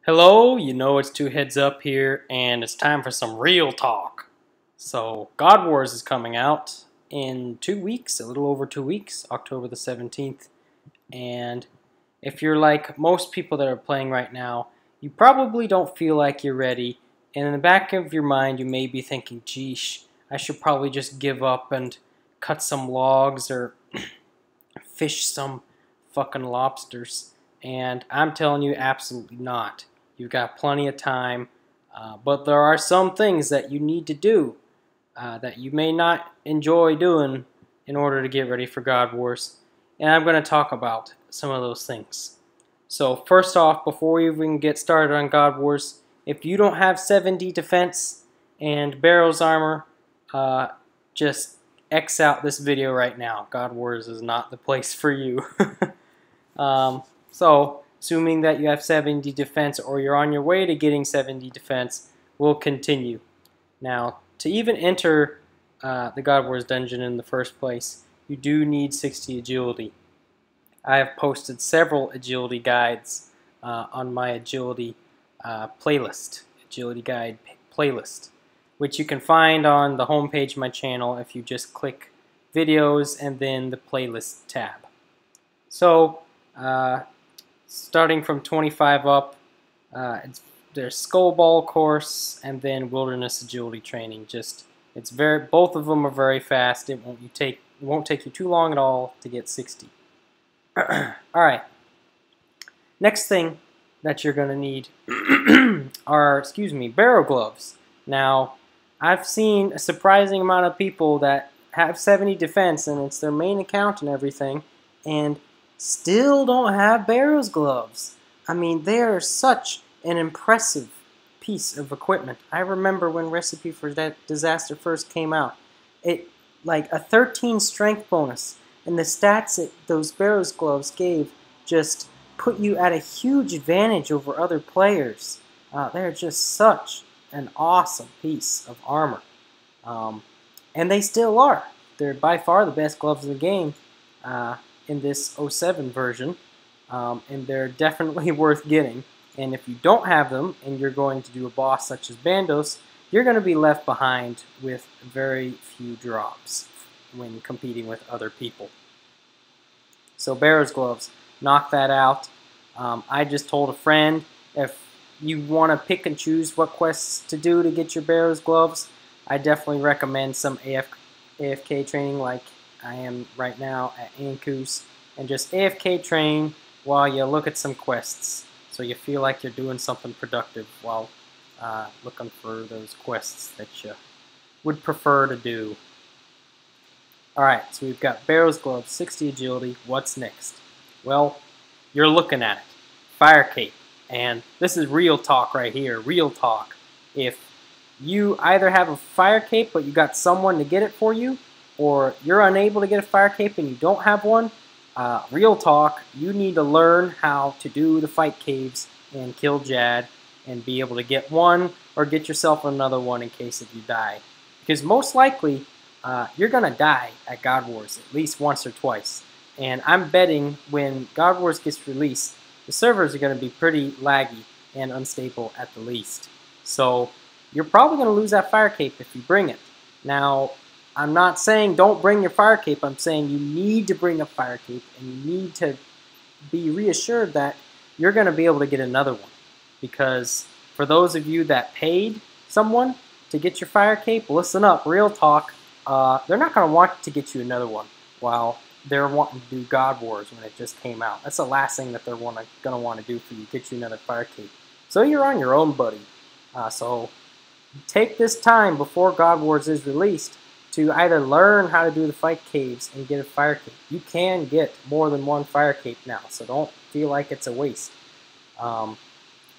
Hello, you know it's two heads up here, and it's time for some real talk. So, God Wars is coming out in 2 weeks, a little over 2 weeks, October the 17th. And if you're like most people that are playing right now, you probably don't feel like you're ready. And in the back of your mind, you may be thinking, geesh, I should probably just give up and cut some logs or fish some fucking lobsters. And I'm telling you, absolutely not. You've got plenty of time, but there are some things that you need to do that you may not enjoy doing in order to get ready for God Wars. And I'm going to talk about some of those things. So first off, before we even get started on God Wars, if you don't have 70 defense and barrels armor, just X out this video right now. God Wars is not the place for you. So, assuming that you have 70 defense or you're on your way to getting 70 defense, we'll continue. Now, to even enter the God Wars dungeon in the first place, you do need 60 agility. I have posted several agility guides on my agility playlist, agility guide playlist, which you can find on the homepage of my channel if you just click videos and then the playlist tab. So, starting from 25 up, there's Skull Ball course and then Wilderness Agility training. Both of them are very fast. It won't take you too long at all to get 60. All right. Next thing that you're gonna need are, barrel gloves. Now, I've seen a surprising amount of people that have 70 defense and it's their main account and everything, and still don't have barrels gloves. I mean, they are such an impressive piece of equipment. I remember when Recipe for Disaster first came out, it like a 13 strength bonus, and the stats that those barrels gloves gave just put you at a huge advantage over other players. They're just such an awesome piece of armor, and they still are. They're by far the best gloves in the game. In this 07 version, and they're definitely worth getting. And if you don't have them and you're going to do a boss such as Bandos, you're going to be left behind with very few drops when competing with other people. So Bearer's Gloves, knock that out. I just told a friend, if you want to pick and choose what quests to do to get your Bearer's Gloves, I definitely recommend some AFK training like I am right now at Ankus, and just AFK train while you look at some quests, so you feel like you're doing something productive while looking for those quests that you would prefer to do. Alright, so we've got Barrels Gloves, 60 agility. What's next? Well, you're looking at it. Fire Cape. And this is real talk right here, real talk. If you either have a Fire Cape but you got someone to get it for you, or you're unable to get a fire cape and you don't have one, real talk, you need to learn how to do the fight caves and kill Jad and be able to get one or get yourself another one in case if you die. Because most likely, you're going to die at God Wars at least once or twice. And I'm betting when God Wars gets released, the servers are going to be pretty laggy and unstable at the least. So you're probably going to lose that fire cape if you bring it. Now, I'm not saying don't bring your fire cape. I'm saying you need to bring a fire cape, and you need to be reassured that you're going to be able to get another one. Because for those of you that paid someone to get your fire cape, listen up, real talk, they're not going to want to get you another one while they're wanting to do God Wars when it just came out. That's the last thing that they're going to want to do for you, get you another fire cape. So you're on your own, buddy. So take this time before God Wars is released to either learn how to do the fight caves and get a fire cape. You can get more than one fire cape now, so don't feel like it's a waste. And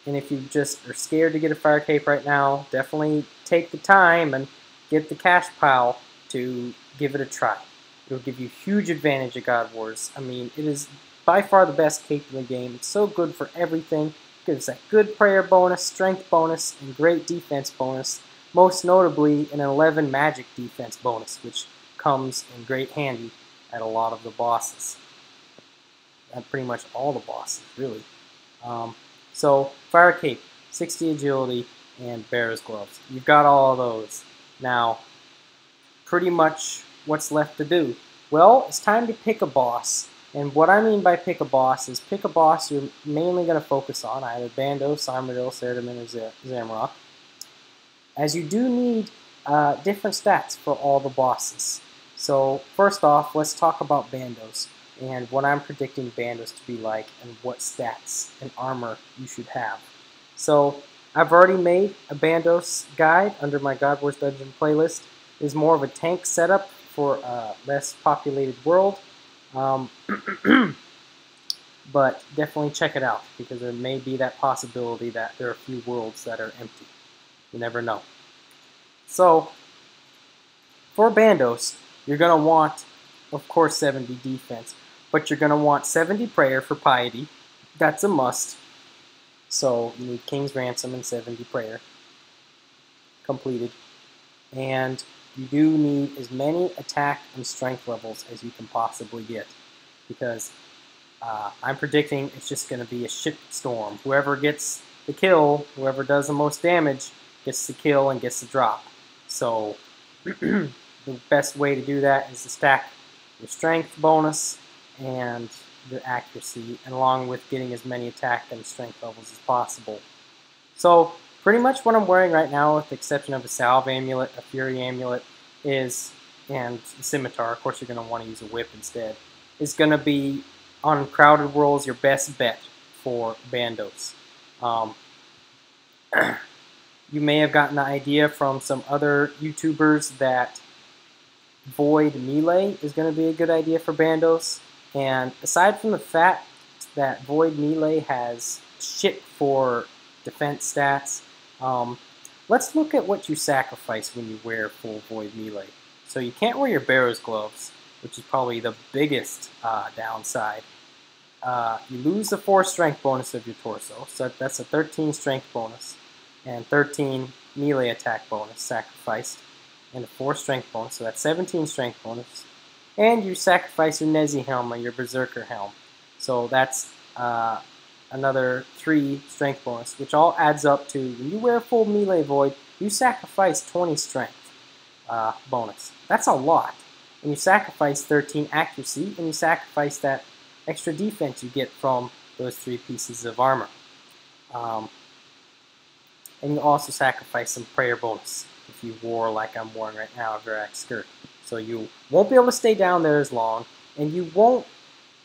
if you just are scared to get a fire cape right now, definitely take the time and get the cash pile to give it a try. It'll give you huge advantage at God Wars. I mean, it is by far the best cape in the game. It's so good for everything. It gives that good prayer bonus, strength bonus, and great defense bonus. Most notably, an 11 magic defense bonus, which comes in great handy at a lot of the bosses. At pretty much all the bosses, really. So Fire Cape, 60 agility, and Bear's Gloves. You've got all of those. Now, pretty much what's left to do? Well, it's time to pick a boss. And what I mean by pick a boss is pick a boss you're mainly going to focus on, either Bandos, Armadillo, Ceramin, or Zamrock, as you do need different stats for all the bosses. So first off, let's talk about Bandos and what I'm predicting Bandos to be like and what stats and armor you should have. So I've already made a Bandos guide under my God Wars Dungeon playlist. It's more of a tank setup for a less populated world. But definitely check it out, because there may be that possibility that there are a few worlds that are empty. You never know. So, for Bandos, you're going to want, of course, 70 defense, but you're going to want 70 prayer for piety. That's a must. So, you need King's Ransom and 70 prayer completed. And you do need as many attack and strength levels as you can possibly get, because I'm predicting it's just going to be a shit storm. Whoever gets the kill, whoever does the most damage, gets the kill and gets the drop. So the best way to do that is to stack your strength bonus and your accuracy, and along with getting as many attack and strength levels as possible. So pretty much what I'm wearing right now, with the exception of a Salve Amulet, a Fury Amulet, and the Scimitar, of course you're going to want to use a whip instead, is going to be, on crowded worlds, your best bet for Bandos. You may have gotten the idea from some other YouTubers that Void Melee is going to be a good idea for Bandos. And aside from the fact that Void Melee has shit for defense stats, let's look at what you sacrifice when you wear full Void Melee. So you can't wear your Bear's Gloves, which is probably the biggest downside. You lose the 4 strength bonus of your torso, so that's a 13 strength bonus, and 13 melee attack bonus sacrificed, and a 4 strength bonus, so that's 17 strength bonus. And you sacrifice your Nezi helm or your Berserker helm, so that's another 3 strength bonus, which all adds up to, when you wear full melee Void, you sacrifice 20 strength bonus. That's a lot. And you sacrifice 13 accuracy, and you sacrifice that extra defense you get from those 3 pieces of armor. And you also sacrifice some prayer bonus if you wore, like I'm wearing right now, a Verax skirt. So you won't be able to stay down there as long, and you won't,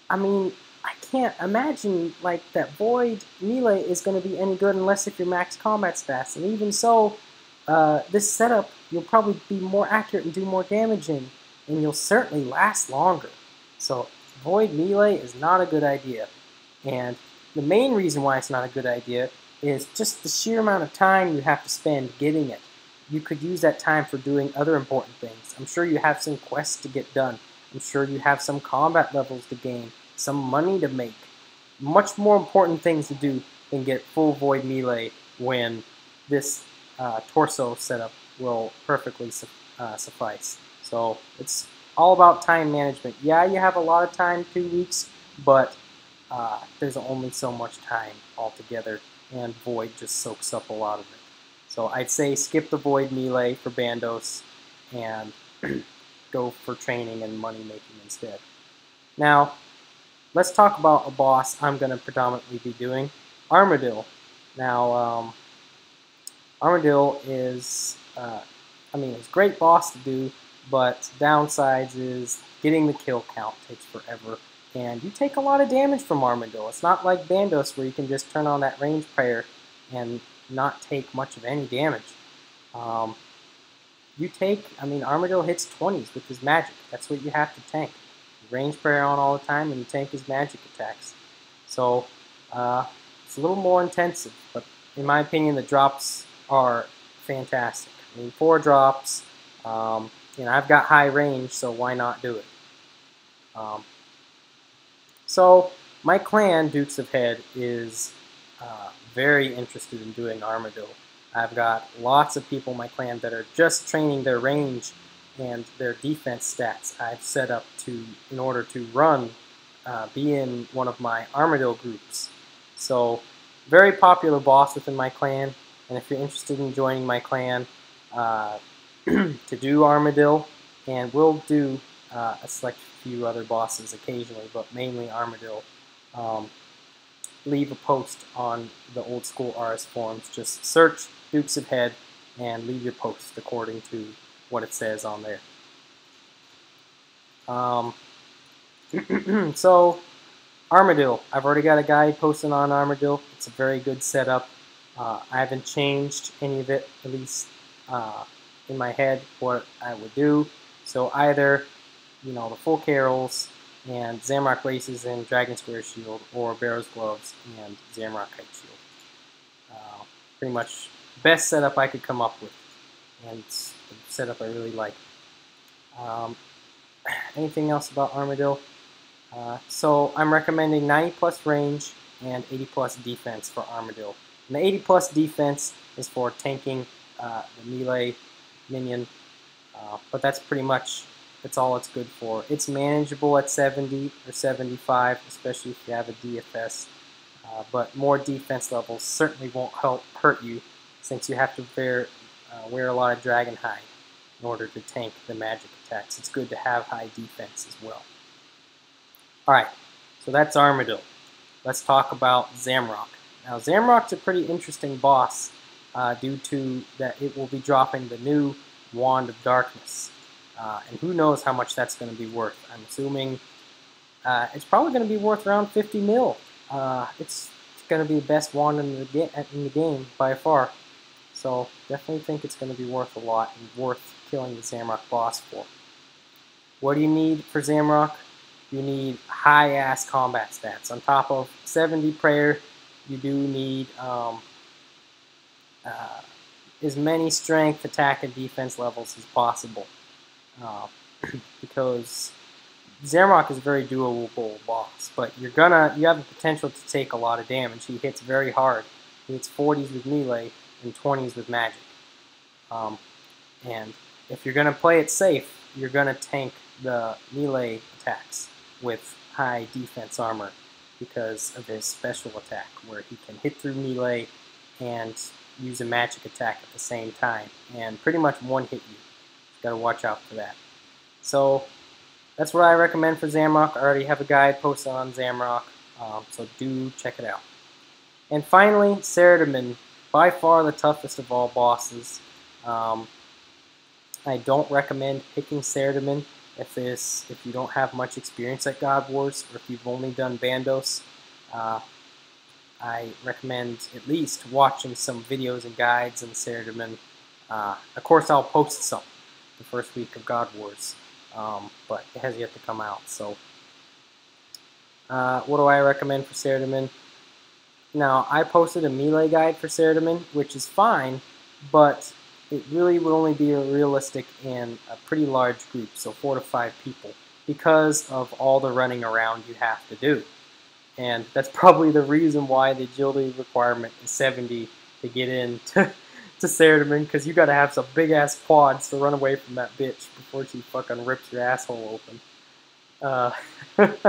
I mean, I can't imagine like that Void Melee is going to be any good unless if you're max combat stats. And even so, this setup, you'll probably be more accurate and do more damage in, and you'll certainly last longer. So Void Melee is not a good idea. And the main reason why it's not a good idea is just the sheer amount of time you have to spend getting it. You could use that time for doing other important things. I'm sure you have some quests to get done. I'm sure you have some combat levels to gain, some money to make. Much more important things to do than get full Void Melee when this torso setup will perfectly suffice. So it's all about time management. Yeah, you have a lot of time, 2 weeks, but there's only so much time altogether, and Void just soaks up a lot of it. So I'd say skip the Void Melee for Bandos and go for training and money making instead. Now, let's talk about a boss I'm going to predominantly be doing, Armadillo. Now, Armadillo is, it's a great boss to do, but downsides is getting the kill count takes forever, and you take a lot of damage from Armadillo. It's not like Bandos where you can just turn on that range prayer and not take much of any damage. Armadillo hits 20s with his magic. That's what you have to tank. Range prayer on all the time, and you tank his magic attacks. So it's a little more intensive, but in my opinion, the drops are fantastic. 4 drops. I've got high range, so why not do it? So my clan, Dukes of Head, is very interested in doing Armadillo. I've got lots of people in my clan that are just training their range and their defense stats I've set up in order to be in one of my Armadillo groups. So very popular boss within my clan, and if you're interested in joining my clan to do Armadillo, and we'll do a select few other bosses occasionally, but mainly Armadillo, leave a post on the old school RS forums. Just search Dukes of Head and leave your post according to what it says on there. So, Armadillo. I've already got a guide posted on Armadillo. It's a very good setup. I haven't changed any of it, at least in my head, what I would do. So either, you know, the full carols and Zamrock Laces and Dragon Square Shield, or Barrow's Gloves and Zamrock Kite Shield. Pretty much the best setup I could come up with, and it's the setup I really like. Anything else about Armadillo? So I'm recommending 90 plus range and 80 plus defense for Armadillo. And the 80 plus defense is for tanking the melee minion, but that's pretty much all it's good for. It's manageable at 70 or 75, especially if you have a DFS, but more defense levels certainly won't hurt you, since you have to wear a lot of Dragon Hide in order to tank the magic attacks. It's good to have high defense as well. Alright, so that's Armadillo. Let's talk about Zamrock. Now, Zamrock's a pretty interesting boss due to that it will be dropping the new Wand of Darkness. And who knows how much that's going to be worth. I'm assuming it's probably going to be worth around 50 mil. It's going to be the best wand in the game by far. So definitely think it's going to be worth a lot and worth killing the Zamrock boss for. What do you need for Zamrock? You need high-ass combat stats. On top of 70 prayer, you do need as many strength, attack, and defense levels as possible. Because Zamrock is a very doable boss, but you have the potential to take a lot of damage. He hits very hard. He hits 40s with melee and 20s with magic. And if you're gonna play it safe, you're gonna tank the melee attacks with high defense armor because of his special attack, where he can hit through melee and use a magic attack at the same time, and pretty much one-hit you. Gotta watch out for that. So that's what I recommend for Zamrock. I already have a guide posted on Zamrock, so do check it out. And finally, Cerdamin, by far the toughest of all bosses. I don't recommend picking Cerdamin if you don't have much experience at God Wars, or if you've only done Bandos. I recommend at least watching some videos and guides on Cerdamin. Of course, I'll post some the first week of God Wars, but it has yet to come out. So, what do I recommend for Cerdamin? Now, I posted a melee guide for Cerdamin, which is fine, but it really would only be realistic in a pretty large group, so 4 to 5 people, because of all the running around you have to do. And that's probably the reason why the agility requirement is 70 to get into to Cerdamin, because you got to have some big-ass quads to run away from that bitch before she fucking rips your asshole open.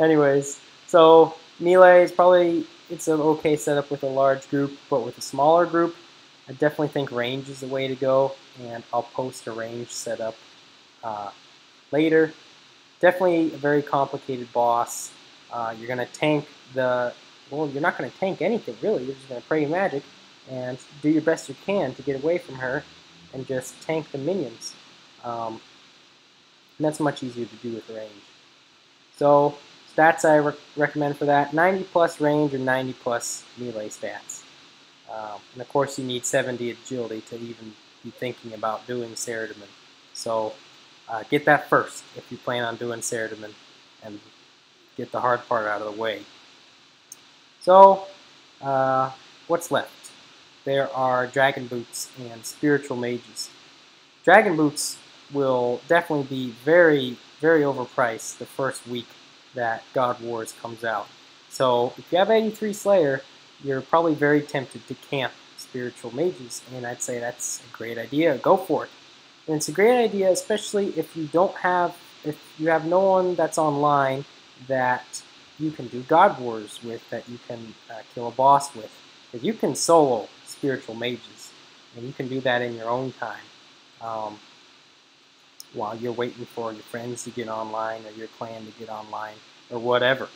Anyways, so melee is probably, it's an okay setup with a large group, but with a smaller group, I definitely think range is the way to go, and I'll post a range setup later. Definitely a very complicated boss. You're going to tank well, you're not going to tank anything, really. You're just going to pray magic and do your best you can to get away from her and just tank the minions. And that's much easier to do with range. So, stats I recommend for that, 90 plus range or 90 plus melee stats. And of course you need 70 agility to even be thinking about doing Cerdamin. So get that first if you plan on doing Cerdamin, and get the hard part out of the way. So what's left? There are Dragon Boots and Spiritual Mages. Dragon Boots will definitely be very, very overpriced the first week that God Wars comes out. So if you have 83 Slayer, you're probably very tempted to camp Spiritual Mages, and I'd say that's a great idea. Go for it. And it's a great idea, especially if you have no one that's online that you can do God Wars with, that you can kill a boss with. Because you can solo spiritual mages, and you can do that in your own time while you're waiting for your friends to get online or your clan to get online or whatever.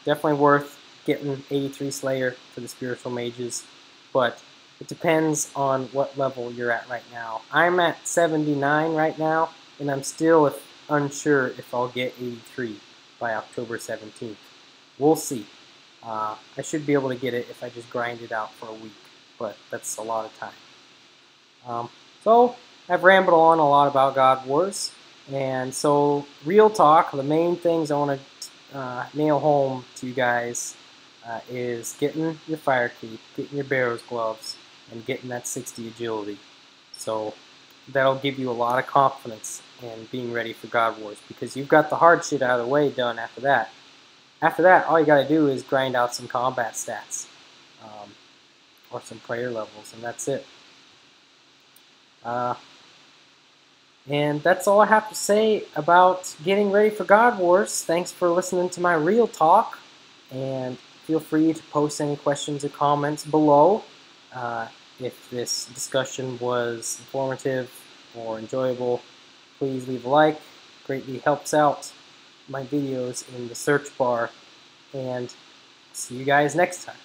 Definitely worth getting 83 Slayer for the spiritual mages, but it depends on what level you're at right now. I'm at 79 right now, and I'm still unsure if I'll get 83 by October 17th. We'll see. I should be able to get it if I just grind it out for a week, but that's a lot of time. So I've rambled on a lot about God Wars, and so real talk, the main things I want to nail home to you guys is getting your fire cape, getting your barrow's gloves, and getting that 60 agility. So that'll give you a lot of confidence in being ready for God Wars, because you've got the hard shit out of the way done after that. After that, all you got to do is grind out some combat stats or some prayer levels, and that's it. And that's all I have to say about getting ready for God Wars. Thanks for listening to my real talk, and feel free to post any questions or comments below. If this discussion was informative or enjoyable, please leave a like. Greatly helps out my videos in the search bar, and see you guys next time.